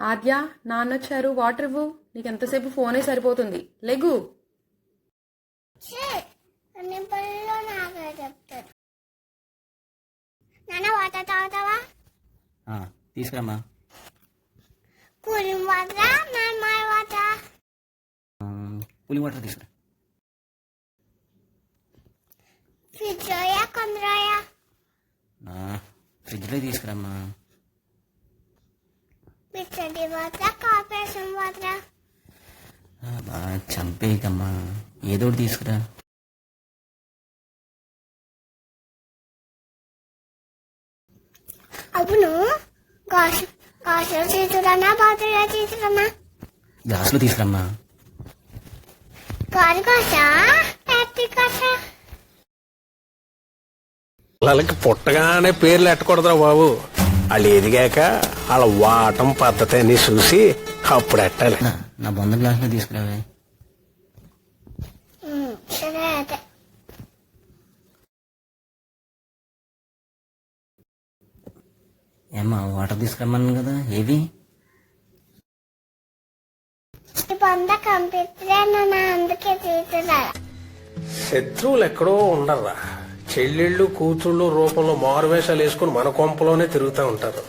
ఆద్య, నాన్నొచ్చారు, water ఇవ్వు. నీకెంతసేపు ఫోనే సరిపోతుంది. లెగు. అన్ని పనులు నాకే చెప్తారు. నాన్న వాటర్ తాగుతావా? తీసుకురామ్మా. కూలింగ్ వాటరా నార్మల్ వాటరా? కూలింగ్ వాటర్ తీసుకురా. ఫ్రిడ్జ్ లోయా కొందరాయా? ఫ్రిడ్జ్లో తీసుకురామ్మా. బిచ్చడి వాటరా కార్పొరేషన్ వాటరా? బాగా చంపేయకమ్మా, ఏదో ఒకటి తీసుకురా. అవును, గాజులో తీసుకురానా బాతులో తీసుకురానా? గ్లాసులో తీసుకురమ్మా. గాజు కాసా ప్లాస్టిక్ కాసా? పిల్లలకి పుట్టగానే పేర్లు ఎట్టకూడదురా బాబు. వాళ్ళు ఎదిగాక వాళ్ళ వాటం పద్ధతి అని చూసి అప్పుడు ఎట్టాలి. నా బొంద గ్లాసులో తీసుకురావే. సరే అదే. ఏమ్మా, వాటర్ తీసుకురమ్మన్నాను కదా, ఏవి? ఈ బొంద కంప్యూటర్ అందుకే తీసుకురా. శత్రువులు ఎక్కడో ఉండర్రా. చెల్లెళ్ళు కూతుళ్ళు రూపంలో మారువేషాలు వేసుకుని మన కొంపలోనే తిరుగుతూ ఉంటారు.